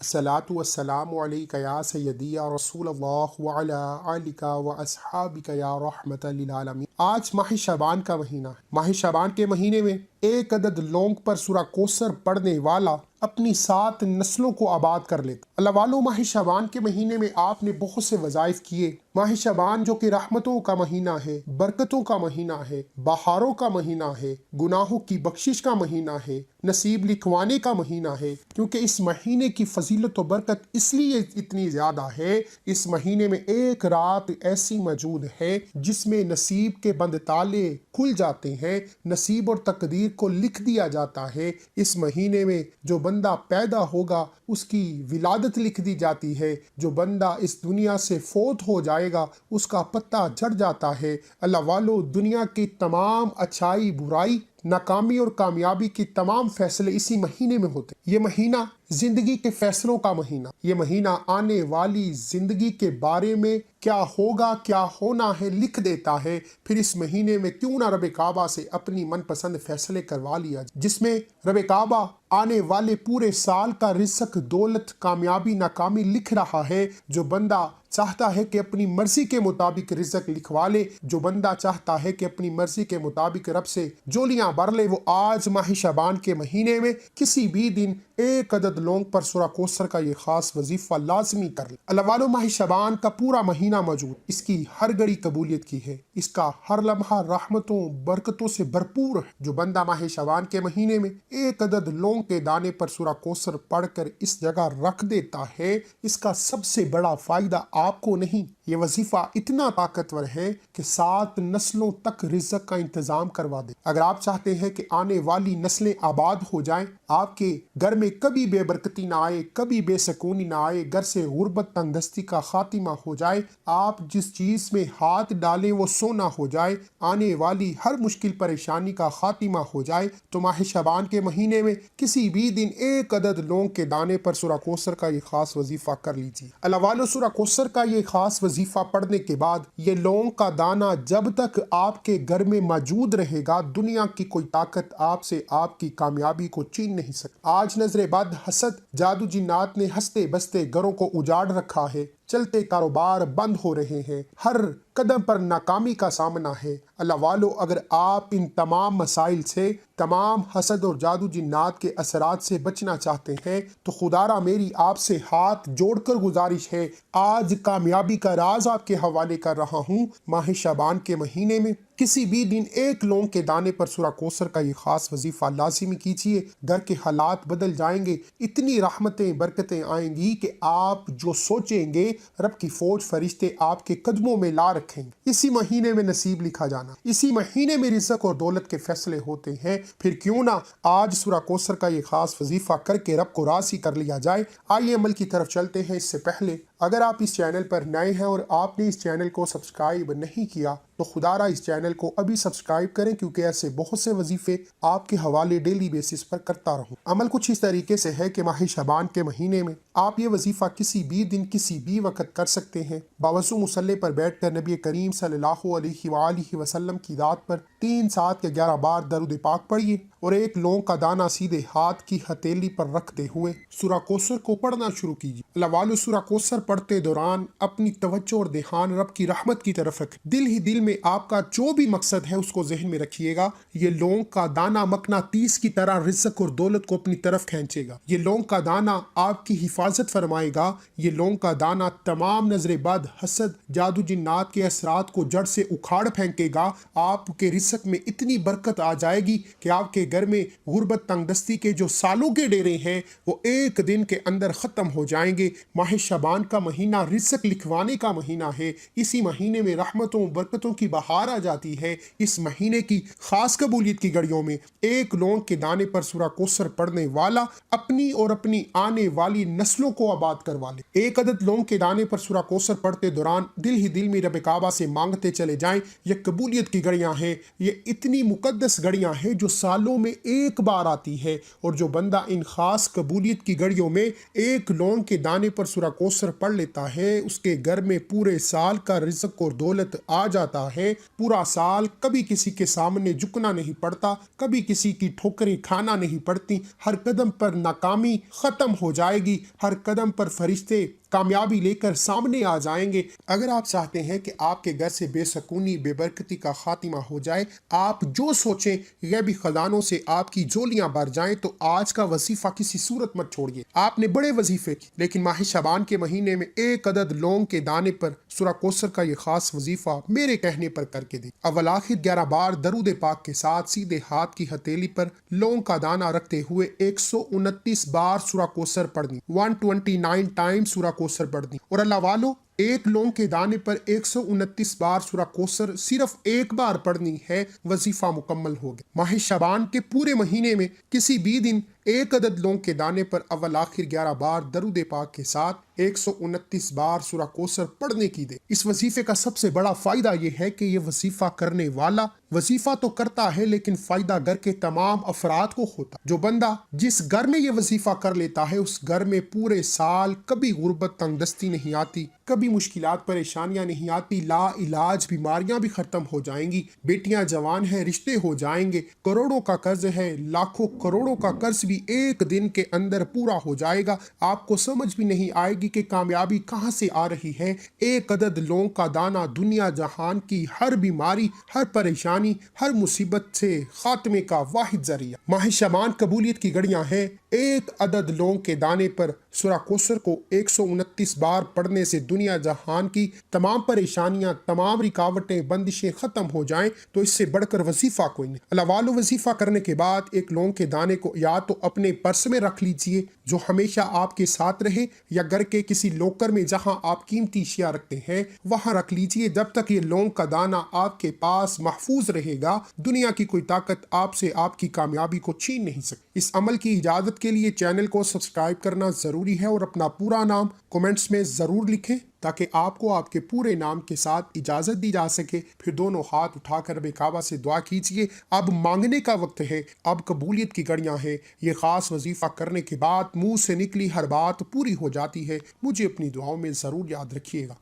अस्सलातु वस्सलामु अलैका या सय्यदी या रसूल अल्लाह व अला आलिका व अस्हाबिका या रहमतल लिल आलमीन। आज माह शबान का महीना है। माह शबान के महीने में एक अदद लौंग पर सूरा कौसर पढ़ने वाला अपनी 7 नस्लों को आबाद कर लेता। अल्लाह वालों, माह शबान के महीने में आपने बहुत से वज़ाइफ किए। माह शबान जो कि रहमतों का महीना है, बरकतों का महीना है, बहारों का महीना है, गुनाहों की बख्शिश का महीना है, नसीब लिखवाने का महीना है। क्योंकि इस महीने की फजीलत और बरकत इसलिए इतनी ज़्यादा है, इस महीने में एक रात ऐसी मौजूद है जिसमें नसीब के बंद ताले खुल जाते हैं, नसीब और तकदीर को लिख दिया जाता है। इस महीने में जो बंदा पैदा होगा उसकी विलादत लिख दी जाती है, जो बंदा इस दुनिया से फोत हो जाएगा उसका पत्ता झड़ जाता है। अल्लाह वालों, दुनिया की तमाम अच्छाई बुराई, नाकामी और कामयाबी की तमाम फैसले इसी महीने में होते। ये महीना जिंदगी के फैसलों का महीना, ये महीना आने वाली जिंदगी के बारे में क्या होगा क्या होना है लिख देता है। फिर इस महीने में क्यों ना रब काबा से अपनी मनपसंद फैसले करवा लिया, जिसमें रब काबा आने वाले पूरे साल का रिज़्क, दौलत, कामयाबी, नाकामी लिख रहा है। जो बंदा चाहता है कि अपनी मर्जी के मुताबिक रिज़्क लिखवा ले, जो बंदा चाहता है कि अपनी मर्जी के मुताबिक रब से जोलियां भर ले, वो आज माह शबान के महीने में किसी भी दिन एक अदद लौंग पर सूरा कौसर का ये खास वजीफा लाजमी कर ले। अल्लाह वालों, माह शबान का पूरा महीना मौजूद, इसकी हर घड़ी कबूलियत की है, इसका हर लम्हा रहमतों बरकतों से भरपूर है। जो बंदा माह शबान के महीने में एक अदद लौंग के दाने पर सूरा कौसर पढ़कर इस जगह रख देता है, इसका सबसे बड़ा फायदा आपको नहीं, ये वजीफा इतना ताकतवर है कि 7 नस्लों तक रिज़्क का इंतजाम करवा दे। अगर आप चाहते हैं कि आने वाली नस्लें आबाद हो जाएं, आपके घर में कभी बेबरकती ना आए, कभी बेसकूनी ना आए, घर से गुर्बत तंगदस्ती का खातिमा हो जाए, आप जिस चीज में हाथ डालें वो सोना हो जाए, आने वाली हर मुश्किल परेशानी का खातिमा हो जाए, तो माह शबान के महीने में किसी भी दिन एक अदद लौंग के दाने पर सूरा कौसर का ये खास वजीफा कर लीजिए। अल्लाह वालों, सूरा कौसर का ये खास वजीफा पढ़ने के बाद ये लौंग का दाना जब तक आपके घर में मौजूद रहेगा, दुनिया की कोई ताकत आपसे आपकी कामयाबी को छीन नहीं सकती। आज नजरे बद, हसद, जादू जिन्नात ने हंसते बसते घरों को उजाड़ रखा है, चलते कारोबार बंद हो रहे हैं, हर कदम पर नाकामी का सामना है। अल्लाह वालों, अगर आप इन तमाम मसाइल से, तमाम हसद और जादू जिन्नात के असरात से बचना चाहते हैं, तो खुदारा मेरी आपसे हाथ जोड़कर गुजारिश है, आज कामयाबी का राज आपके हवाले कर रहा हूँ। माह शबान के महीने में किसी भी दिन एक लौंग के दाने पर सूरा कौसर का ये खास वजीफा लाजिमी कीजिए। घर के हालात बदल जाएंगे, इतनी रहमतें बरकतें आएंगी कि आप जो सोचेंगे रब की फौज फरिश्ते आपके कदमों में ला रखेंगे। इसी महीने में नसीब लिखा जाना, इसी महीने में रिज़्क और दौलत के फैसले होते हैं। फिर क्यों ना आज सूरा कौसर का ये खास वजीफा करके रब को राज़ी कर लिया जाए। आइए अमल की तरफ चलते हैं। इससे पहले अगर आप इस चैनल पर नए हैं और आपने इस चैनल को सब्सक्राइब नहीं किया तो खुदारा इस चैनल को अभी सब्सक्राइब करें, क्योंकि ऐसे बहुत से वजीफे आपके हवाले डेली बेसिस पर करता रहूं। अमल कुछ इस तरीके से है कि माह शबान के महीने में आप ये वजीफा किसी भी दिन किसी भी वक्त कर सकते हैं। बावजू मुसल्ले पर बैठकर नबी करीम सल्लल्लाहु अलैहि वसल्लम की दात पर 3 7 के 11 बार दरूद पाक पढ़िए और एक लौंग का दाना सीधे हाथ की हथेली पर रखते हुए सूरा कौसर को पढ़ना शुरू कीजिए। अल्लाह वालों, सूरा कौसर पढ़ते दौरान अपनी तवज्जो और ध्यान रब की रहमत की तरफ रखें। दिल ही दिल में आपका जो भी मकसद है उसको जहन में रखिएगा। ये लौंग का दाना मकनातीस की तरह रिज़्क और दौलत को अपनी तरफ खींचेगा। ये लौंग का दाना आपकी हिफाजत फरमाएगा। ये लौंग का दाना तमाम नजरे बद, हसद, जादू जिन्नात के असरात को जड़ से उखाड़ फेंकेगा। आपके रिज़्क में इतनी बरकत आ जाएगी कि आपके घर में गुर्बत तंगदस्ती के जो सालों के डेरे हैं वो एक दिन के अंदर खत्म हो जाएंगे। माह शबान का महीना रिज़्क लिखवाने का महीना है। इसी महीने में रहमतों बरकतों की बहार आ जाती है। इस महीने की खास कबूलियत की घड़ियों में एक लौंग के दाने पर सूरा कौसर पढ़ने वाला अपनी और अपनी आने वाली नस्लों को आबाद करवा ले। एक अदद लौंग के दाने पर सूरा कौसर पढ़ते दौरान दिल ही दिल में रब काबा से मांगते चले जाएं। ये कबूलियत की घड़ियां हैं, یہ اتنی مقدس گھڑیاں ہیں جو سالوں میں ایک بار آتی ہے، اور جو بندہ ان خاص قبولیت کی گھڑیوں میں ایک لونگ کے دانے پر سورہ کوثر پڑھ لیتا ہے، اس کے گھر میں پورے سال کا رزق اور دولت آ جاتا ہے۔ پورا سال کبھی کسی کے سامنے جھکنا نہیں پڑتا، کبھی کسی کی ٹھوکریں کھانا نہیں پڑتی، ہر قدم پر ناکامی ختم ہو جائے گی، ہر قدم پر فرشتے کامیابی لے کر سامنے آ جائیں گے۔ اگر آپ چاہتے ہیں کہ آپ کے گھر سے بے سکونی، بے برکتی کا خاتمہ ہو جائے، آپ جو سوچیں غیبی خزانوں سے آپ کی جولیاں بھر جائیں، تو آج کا وظیفہ کسی صورت مت چھوڑیے۔ آپ نے بڑے وظیفے کی، لیکن ماہ شعبان کے مہینے میں ایک عدد لونگ کے دانے پر سورہ کوثر کا یہ خاص وظیفہ میرے کہنے پر کر کے دیں۔ اول آخر 11 بار درود پاک کے ساتھ سیدھے ہاتھ کی ہتھیلی پر لونگ کا دانہ رکھتے ہوئے 129 بار سورہ کوثر پڑھنی، 129 ٹائم سورہ کوثر پڑھنی۔ اور اللہ والو، ایک لونگ کے دانے پر 129 بار سورہ کوثر صرف ایک بار پڑھنی ہے، وظیفہ مکمل ہو گیا۔ ماہ شعبان کے پورے مہینے میں کسی بھی دن ایک عدد لونگ کے دانے پر اول آخر 11 بار درود پاک کے ساتھ 129 بار سورہ کوثر پڑھنے کی دے۔ اس وظیفے کا سب سے بڑا فائدہ یہ ہے کہ یہ وظیفہ کرنے والا وظیفہ تو کرتا ہے، لیکن فائدہ گھر کے تمام افراد کو ہوتا۔ جو بندہ جس گھر میں یہ وظیفہ کر لیتا ہے، اس گھر میں پورے سال کبھی غربت تنگ دستی نہیں آتی، کبھی مشکلات پریشانیاں نہیں آتی، لا علاج بیماریاں بھی ختم ہو جائیں گی، بیٹیاں جوان ہیں، رشتے ہو جائیں گے، کروڑوں کا قرض ہے، لاکھوں کروڑوں کا قرض بھی ایک دن کے اندر پورا ہو جائے گا۔ آپ کو سمجھ بھی نہیں آئے گی کہ کامیابی کہاں سے آ رہی ہے۔ ایک عدد لونگ کا دانہ دنیا جہان کی ہر بیماری، ہر پریشانی، ہر مصیبت سے خاتمے کا واحد ذریعہ۔ ماہ شعبان قبولیت کی گھڑیاں ہیں۔ ایک عدد لونگ کے دانے پر سورہ کوثر کو 129 بار پڑھنے سے دنیا جہان کی تمام پریشانیاں، تمام رکاوٹیں، بندشیں ختم ہو جائیں، تو اس سے بڑھ کر وظیفہ کوئی نہیں۔ اللہ والو، وظیفہ کرنے کے بعد ایک لونگ کے دانے کو یا تو اپنے پرس میں رکھ لیجئے جو ہمیشہ آپ کے ساتھ رہے، یا گھر کے کسی لوکر میں جہاں آپ قیمتی اشیاء رکھتے ہیں وہاں رکھ لیجئے۔ جب تک یہ لونگ کا دانہ آپ کے پاس محفوظ رہے گا، دنیا کی کوئی طاقت آپ سے آپ کی کامیابی کو چھین نہیں سکتی۔ اس عمل کی اجازت کے لیے چینل کو سبسکرائب کرنا ضروری ہے، اور اپنا پورا نام کمنٹس میں ضرور لکھیں تاکہ آپ کو آپ کے پورے نام کے ساتھ اجازت دی جا سکے۔ پھر دونوں ہاتھ اٹھا کر رب کعبہ سے دعا کیجئے۔ اب مانگنے کا وقت ہے، اب قبولیت کی گھڑیاں ہیں۔ یہ خاص وظیفہ کرنے کے بعد منہ سے نکلی ہر بات پوری ہو جاتی ہے۔ مجھے اپنی دعاؤں میں ضرور یاد رکھیے گا۔